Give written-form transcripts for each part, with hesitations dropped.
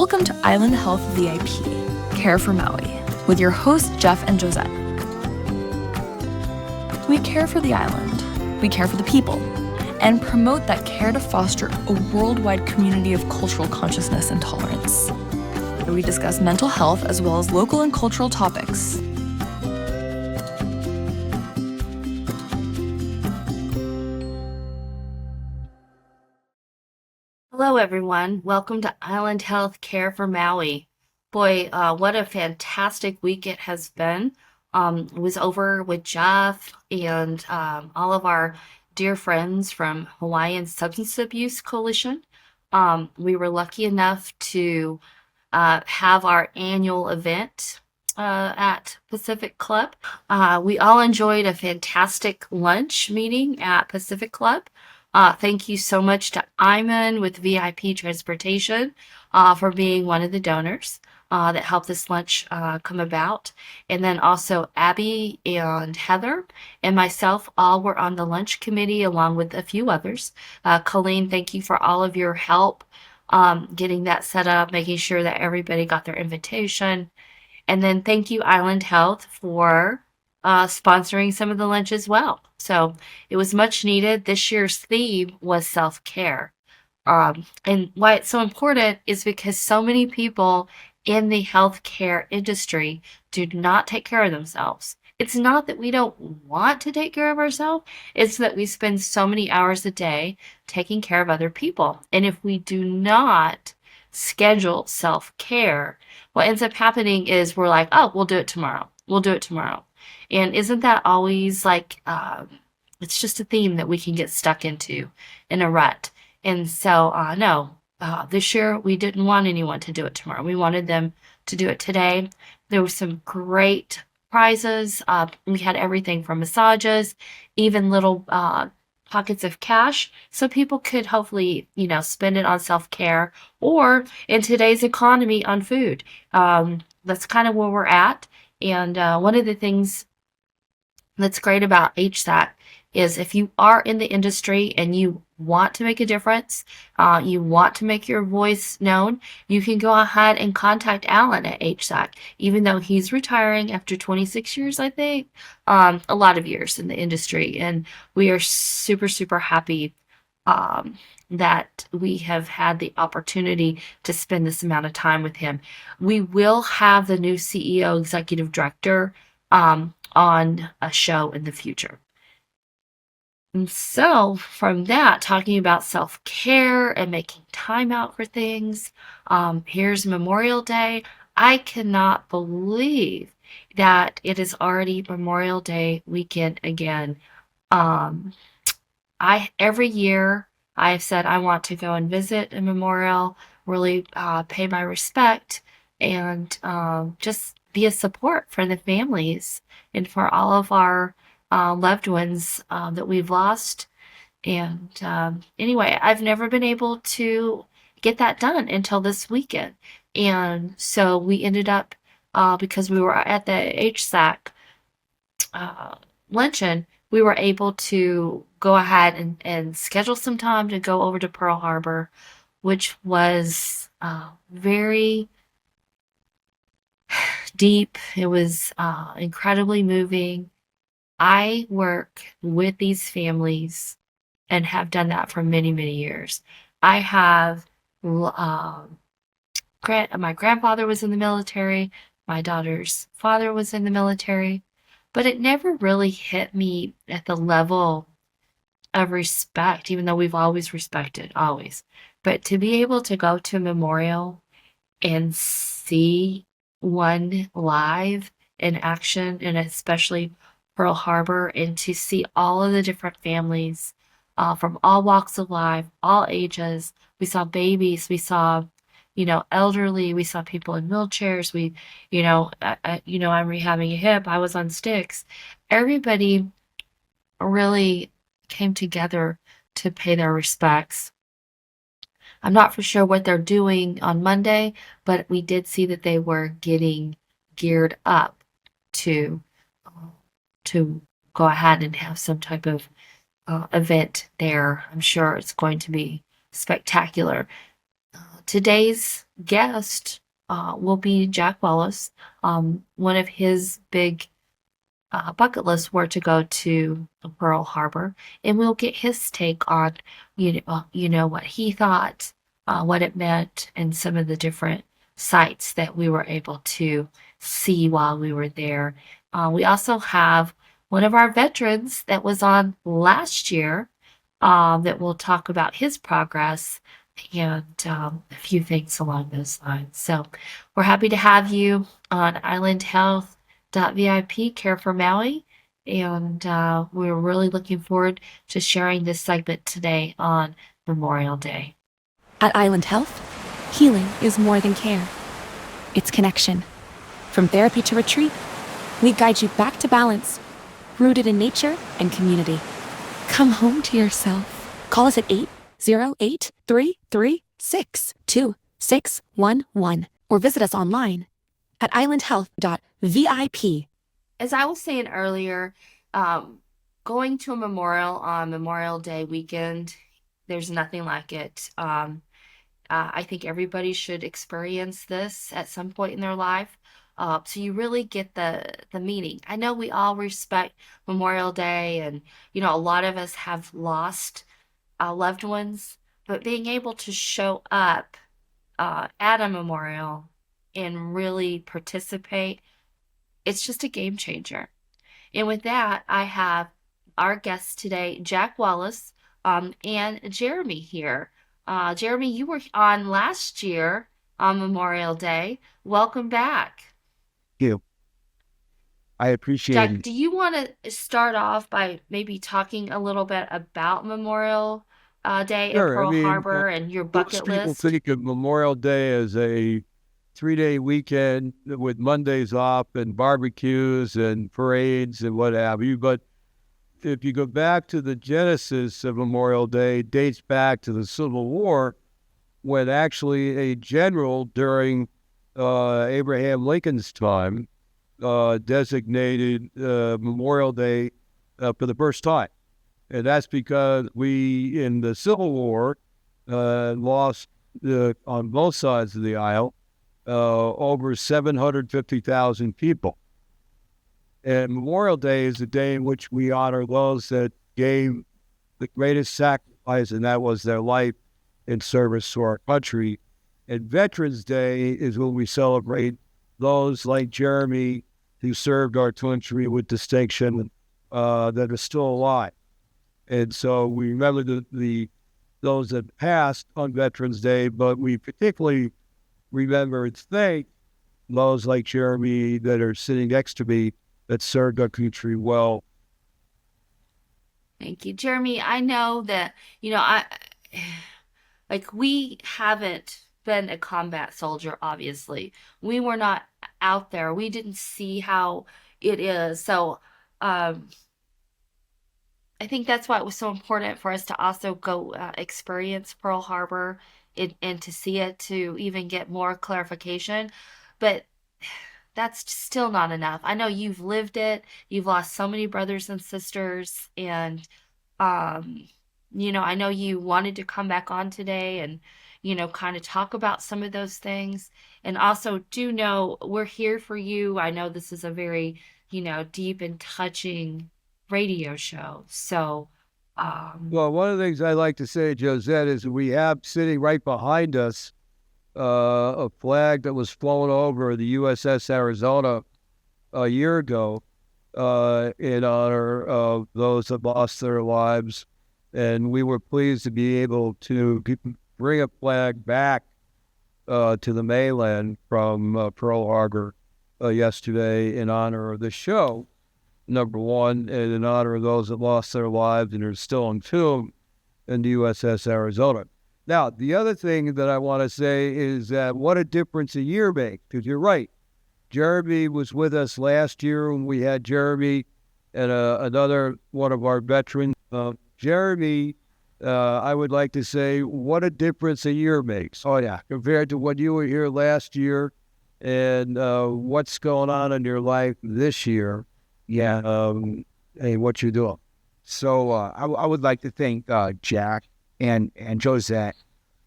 Welcome to Island Health VIP, Care for Maui, with your hosts Jeff and Josette. We care for the island, we care for the people, and promote that care to foster a worldwide community of cultural consciousness and tolerance. We discuss mental health as well as local and cultural topics. Hello, everyone. Welcome to Island Health Care for Maui. Boy, what a fantastic week it has been. It was over with Jeff and all of our dear friends from Hawaiian Substance Abuse Coalition. We were lucky enough to have our annual event at Pacific Club. We all enjoyed a fantastic lunch meeting at Pacific Club. Thank you so much to Iman with VIP Transportation for being one of the donors that helped this lunch come about. And then also Abby and Heather and myself all were on the lunch committee along with a few others. Colleen, thank you for all of your help getting that set up, making sure that everybody got their invitation. And then thank you, Island Health, for sponsoring some of the lunch as well. So it was much needed. This year's theme was self-care. And why it's so important is because so many people in the healthcare industry do not take care of themselves. It's not that we don't want to take care of ourselves, it's that we spend so many hours a day taking care of other people. And if we do not schedule self-care, what ends up happening is we're like, oh, we'll do it tomorrow. We'll do it tomorrow. And isn't that always like, it's just a theme that we can get stuck into in a rut. And so, no, this year we didn't want anyone to do it tomorrow. We wanted them to do it today. There were some great prizes. We had everything from massages, even little pockets of cash, so people could hopefully, spend it on self-care or in today's economy on food. That's kind of where we're at. And one of the things that's great about HSAC is if you are in the industry and you want to make a difference, you want to make your voice known, you can go ahead and contact Alan at HSAC, even though he's retiring after 26 years, I think, a lot of years in the industry. And we are super, super happy that we have had the opportunity to spend this amount of time with him. We will have the new CEO, Executive Director, on a show in the future. And so from that, talking about self-care and making time out for things, here's Memorial Day. I cannot believe that it is already Memorial Day weekend again. Every year I have said I want to go and visit a memorial, really pay my respect, and just be a support for the families and for all of our loved ones that we've lost. And anyway, I've never been able to get that done until this weekend. And so we ended up, because we were at the HSAC luncheon, we were able to go ahead and schedule some time to go over to Pearl Harbor, which was very deep. It was incredibly moving. I work with these families and have done that for many, many years. I have, my grandfather was in the military, my daughter's father was in the military, but it never really hit me at the level of respect, even though we've always respected, always. But to be able to go to a memorial and see one live in action, and especially Pearl Harbor, and to see all of the different families from all walks of life, all ages. We saw babies, we saw, elderly, we saw people in wheelchairs. I'm rehabbing a hip. I was on sticks. Everybody really came together to pay their respects. I'm not for sure what they're doing on Monday, but we did see that they were getting geared up to go ahead and have some type of event there. I'm sure it's going to be spectacular. Today's guest will be Jack Wallace. One of his big bucket lists were to go to Pearl Harbor, and we'll get his take on what he thought, what it meant, and some of the different sites that we were able to see while we were there. We also have one of our veterans that was on last year that will talk about his progress and a few things along those lines. So we're happy to have you on Island Health VIP Care for Maui. And we're really looking forward to sharing this segment today on Memorial Day. At Island Health, healing is more than care. It's connection. From therapy to retreat, we guide you back to balance, rooted in nature and community. Come home to yourself. Call us at 808-336-2611 or visit us online at islandhealth.vip. As I was saying earlier, going to a memorial on Memorial Day weekend, there's nothing like it. I think everybody should experience this at some point in their life. So you really get the meaning. I know we all respect Memorial Day, and a lot of us have lost loved ones, but being able to show up at a memorial and really participate, it's just a game changer. And with that, I have our guests today, Jack Wallace and Jeremy here. Jeremy, you were on last year on Memorial Day. Welcome back. Thank you. I appreciate Jack, it. do you want to start off by maybe talking a little bit about Memorial Day at Sure. Pearl Harbor and your Most bucket people list? think of Memorial Day as a 3-day weekend with Mondays off and barbecues and parades and what have you. But if you go back to the genesis of Memorial Day, it dates back to the Civil War, when actually a general during Abraham Lincoln's time designated Memorial Day for the first time. And that's because we, in the Civil War, lost on both sides of the aisle over 750,000 people. And Memorial Day is the day in which we honor those that gave the greatest sacrifice, and that was their life in service to our country. And Veterans Day is when we celebrate those like Jeremy who served our country with distinction that are still alive. And so we remember those that passed on Veterans Day, but we particularly remember and thank those like Jeremy that are sitting next to me that served our country well. Thank you, Jeremy. I know that, we haven't been a combat soldier, obviously. We were not out there. We didn't see how it is. So, I think that's why it was so important for us to also go experience Pearl Harbor and to see it to even get more clarification. But that's still not enough. I know you've lived it. You've lost so many brothers and sisters, and I know you wanted to come back on today and kind of talk about some of those things. And also, do know we're here for you. I know this is a very deep and touching radio show. So, Well, one of the things I like to say, Josette, is we have sitting right behind us a flag that was flown over the USS Arizona a year ago in honor of those that lost their lives. And we were pleased to be able to bring a flag back to the mainland from Pearl Harbor yesterday in honor of the show, number one, and in honor of those that lost their lives and are still entombed in the USS Arizona. Now, the other thing that I want to say is that what a difference a year makes, because you're right. Jeremy was with us last year when we had Jeremy and another one of our veterans. Jeremy, I would like to say, what a difference a year makes. Oh, yeah. Compared to when you were here last year and what's going on in your life this year. Yeah, and what you're doing. So I would like to thank Jack and Josette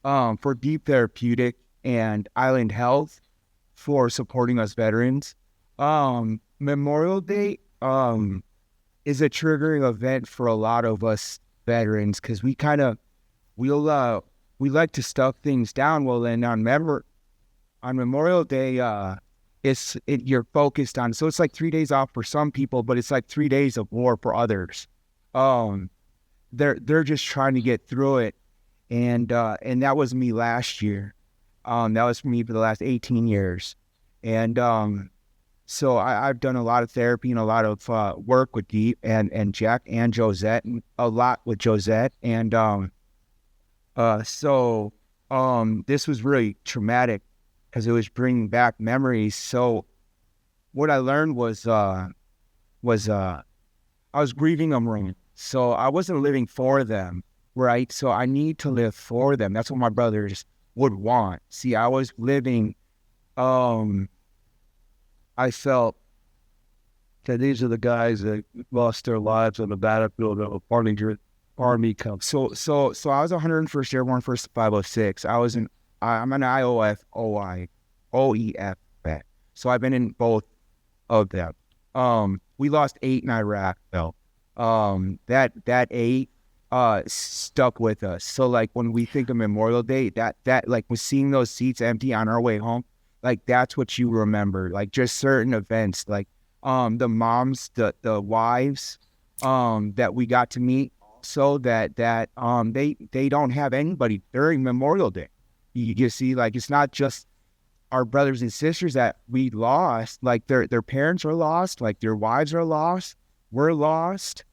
for Deep Therapeutic and Island Health for supporting us veterans. Memorial Day is a triggering event for a lot of us veterans because we like to stuff things down. Well, then on Memorial Day, you're focused on, so it's like 3 days off for some people, but it's like 3 days of war for others. They're just trying to get through it, and that was me last year. That was me for the last 18 years, and so I've done a lot of therapy and a lot of work with Deep and Jack and Josette, and a lot with Josette, and this was really traumatic because it was bringing back memories. So what I learned was I was grieving them wrong. So I wasn't living for them, right? So I need to live for them. That's what my brothers would want. See, I was living, I felt that these are the guys that lost their lives on the battlefield of a Army camp. So I was 101st Airborne, 1st 506. I'm an OEF vet. So I've been in both of them. We lost 8 in Iraq though. That 8 stuck with us. So like when we think of Memorial Day, that like was seeing those seats empty on our way home, like that's what you remember. Like just certain events, like the moms, the wives that we got to meet, so that they don't have anybody during Memorial Day. You see, like it's not just our brothers and sisters that we lost, like their parents are lost, like their wives are lost, we're lost.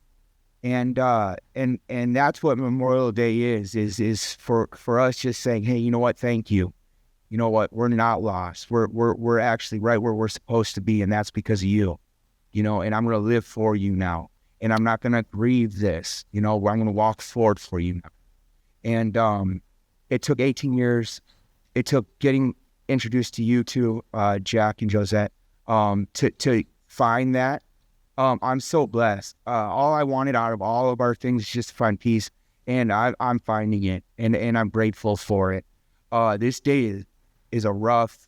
And that's what Memorial Day is for us just saying, hey, you know what, thank you. You know what, we're not lost. We're actually right where we're supposed to be, and that's because of you. You know, and I'm gonna live for you now. And I'm not gonna grieve this, you know, I'm gonna walk forward for you now. And it took 18 years. It took getting introduced to you two, Jack and Josette, to find that. I'm so blessed. All I wanted out of all of our things is just to find peace, and I'm finding it, and I'm grateful for it. This day is a rough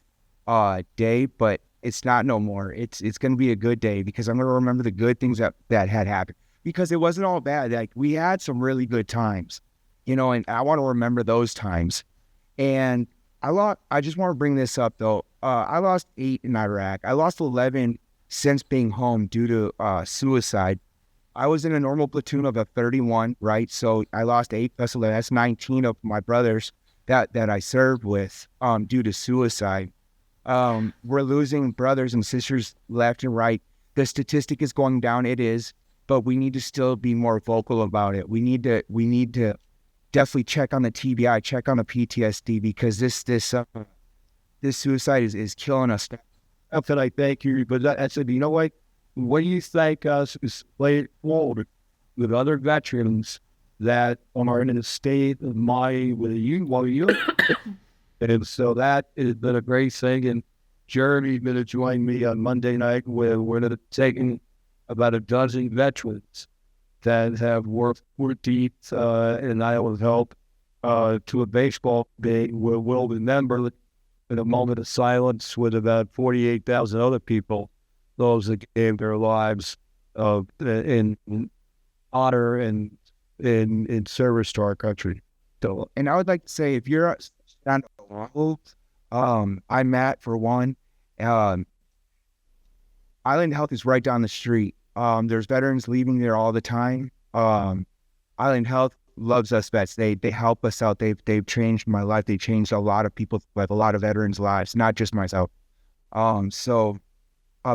day, but it's not no more. It's going to be a good day because I'm going to remember the good things that had happened, because it wasn't all bad. Like we had some really good times, you know, and I want to remember those times. And I just want to bring this up though. I lost 8 in Iraq. I lost 11 since being home due to suicide. I was in a normal platoon of a 31, right? So I lost 8 plus 11. That's 19 of my brothers that I served with due to suicide. We're losing brothers and sisters left and right. The statistic is going down. It is, but we need to still be more vocal about it. We need to definitely check on the TBI, check on the PTSD, because this suicide is killing us. How can I thank you? But I said, you know what? What do you think us is play it forward with other veterans that are in a state of Maui with you while you're and so that has been a great thing. And Jeremy's going to join me on Monday night where we're going to take about a dozen veterans that have worked deep in Island Health to a baseball game where we'll remember in a moment of silence with about 48,000 other people, those that gave their lives in honor and in service to our country. So, and I would like to say, if you're on Oahu, I'm Matt for one. Island Health is right down the street. There's veterans leaving there all the time. Island Health loves us vets. They help us out. They've changed my life. They changed a lot of people's life, a lot of veterans' lives, not just myself. So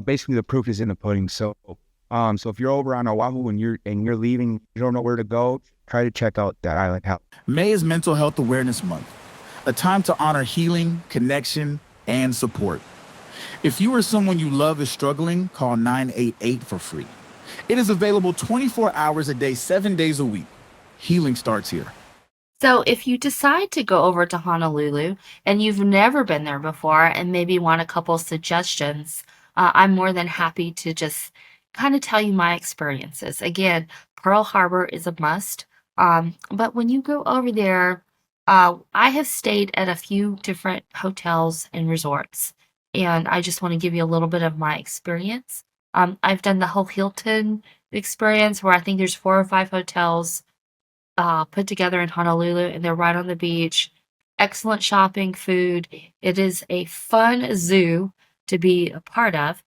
basically the proof is in the pudding. So if you're over on Oahu and you're leaving, you don't know where to go, try to check out that Island Health. May is Mental Health Awareness Month, a time to honor healing, connection, and support. If you or someone you love is struggling, call 988 for free. It is available 24 hours a day, 7 days a week. Healing starts here. So if you decide to go over to Honolulu and you've never been there before and maybe want a couple suggestions, I'm more than happy to just kind of tell you my experiences. Again, Pearl Harbor is a must. But when you go over there, I have stayed at a few different hotels and resorts, and I just want to give you a little bit of my experience. I've done the whole Hilton experience where I think there's 4 or 5 hotels put together in Honolulu, and they're right on the beach. Excellent shopping, food. It is a fun zoo to be a part of.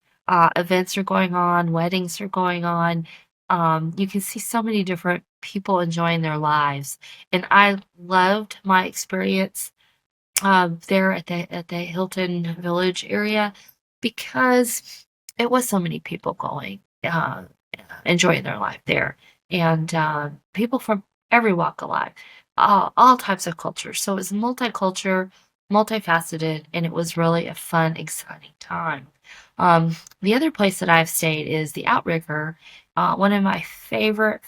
Events are going on, weddings are going on. You can see so many different people enjoying their lives, and I loved my experience there at the Hilton Village area because it was so many people going, enjoying their life there, and people from every walk of life, all types of cultures. So it was multicultural, multifaceted, and it was really a fun, exciting time. The other place that I've stayed is the Outrigger, one of my favorite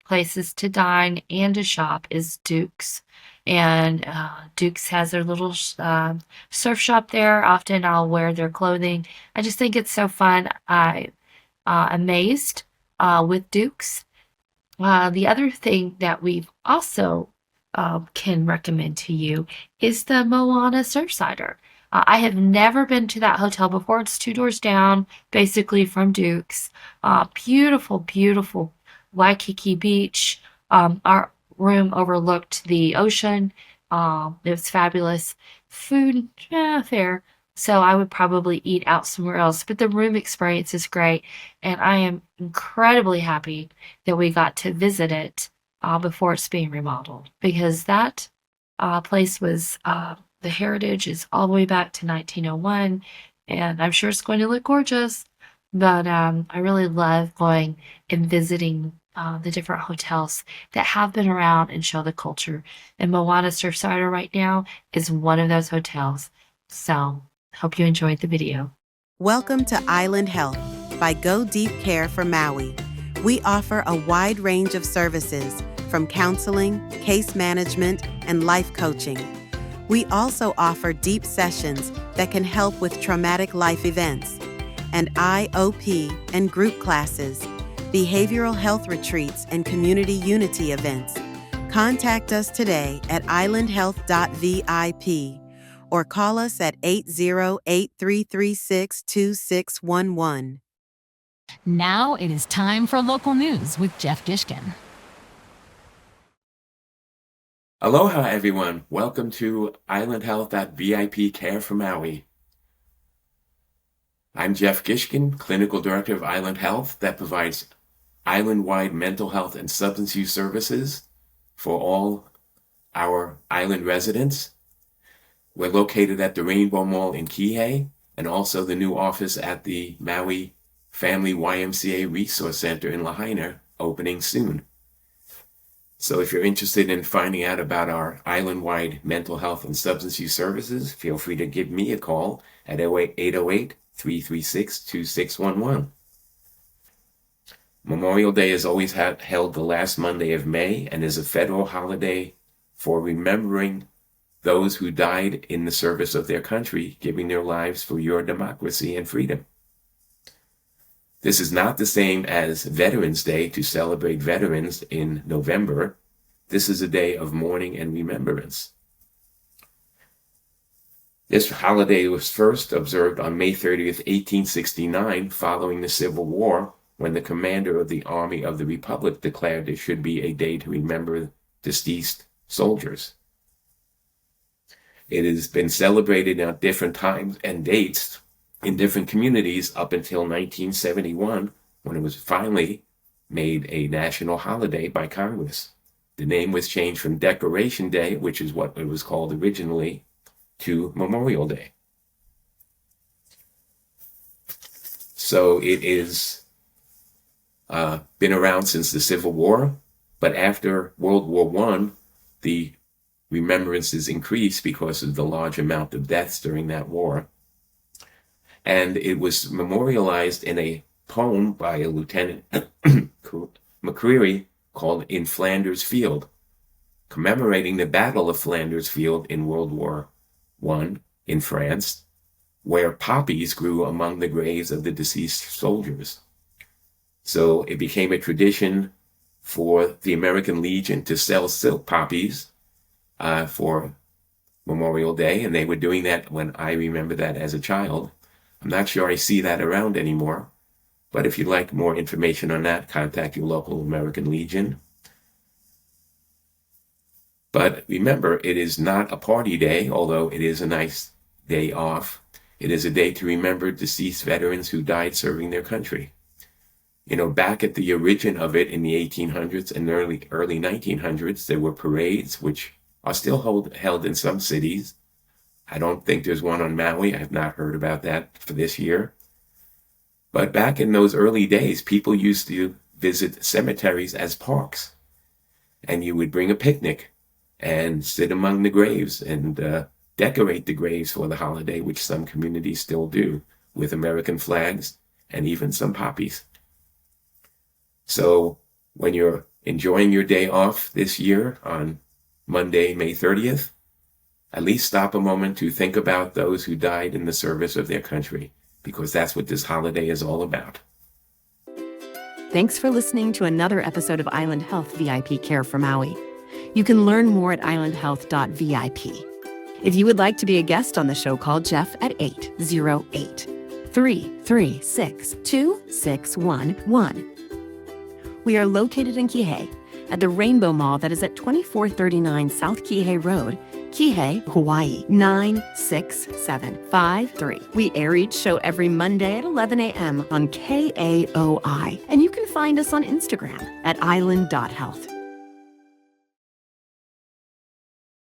places to dine and to shop is Duke's. And Duke's has their little surf shop there. Often I'll wear their clothing. I just think it's so fun. I amazed with Duke's. The other thing that we've also can recommend to you is the Moana Surfsider. I have never been to that hotel before. It's 2 doors down, basically from Duke's. Beautiful, beautiful Waikiki Beach. Our room overlooked the ocean. It was fabulous. Food, fair. So I would probably eat out somewhere else. But the room experience is great. And I am incredibly happy that we got to visit it before it's being remodeled. Because that place was, the heritage is all the way back to 1901. And I'm sure it's going to look gorgeous. But I really love going and visiting the different hotels that have been around and show the culture. And Moana Surfsider right now is one of those hotels. So, hope you enjoyed the video. Welcome to Island Health by Go Deep Care for Maui. We offer a wide range of services from counseling, case management, and life coaching. We also offer deep sessions that can help with traumatic life events, and IOP and group classes, behavioral health retreats, and community unity events. Contact us today at islandhealth.vip or call us at 808-336-2611. Now it is time for local news with Jeff Gishkin. Aloha, everyone. Welcome to Island Health VIP Care for Maui. I'm Jeff Gishkin, Clinical Director of Island Health that provides island-wide mental health and substance use services for all our island residents. We're located at the Rainbow Mall in Kihei and also the new office at the Maui Family YMCA Resource Center in Lahaina, opening soon. So if you're interested in finding out about our island-wide mental health and substance use services, feel free to give me a call at 808-336-2611. Memorial Day is always held the last Monday of May and is a federal holiday for remembering those who died in the service of their country, giving their lives for your democracy and freedom. This is not the same as Veterans Day to celebrate veterans in November. This is a day of mourning and remembrance. This holiday was first observed on May 30th, 1869, following the Civil War, when the commander of the Army of the Republic declared it should be a day to remember deceased soldiers. It has been celebrated at different times and dates in different communities up until 1971, when it was finally made a national holiday by Congress. The name was changed from Decoration Day, which is what it was called originally, to Memorial Day. So it is been around since the Civil War, but after World War I, the remembrances increased because of the large amount of deaths during that war. And it was memorialized in a poem by a Lieutenant McCreary called In Flanders Field, commemorating the Battle of Flanders Field in World War I in France, where poppies grew among the graves of the deceased soldiers. So it became a tradition for the American Legion to sell silk poppies for Memorial Day, and they were doing that when I remember that as a child. I'm not sure I see that around anymore, but if you'd like more information on that, contact your local American Legion. But remember, it is not a party day, although it is a nice day off. It is a day to remember deceased veterans who died serving their country. You know, back at the origin of it in the 1800s and early 1900s, there were parades, which are still held in some cities. I don't think there's one on Maui. I have not heard about that for this year. But back in those early days, people used to visit cemeteries as parks. And you would bring a picnic and sit among the graves and decorate the graves for the holiday, which some communities still do, with American flags and even some poppies. So when you're enjoying your day off this year on Monday, May 30th, at least stop a moment to think about those who died in the service of their country, because that's what this holiday is all about. Thanks for listening to another episode of Island Health VIP Care for Maui. You can learn more at islandhealth.vip. If you would like to be a guest on the show, call Jeff at 808-336-2611. We are located in Kihei at the Rainbow Mall that is at 2439 South Kihei Road, Kihei, Hawaii, 96753. We air each show every Monday at 11 a.m. on KAOI, and you can find us on Instagram at island.health.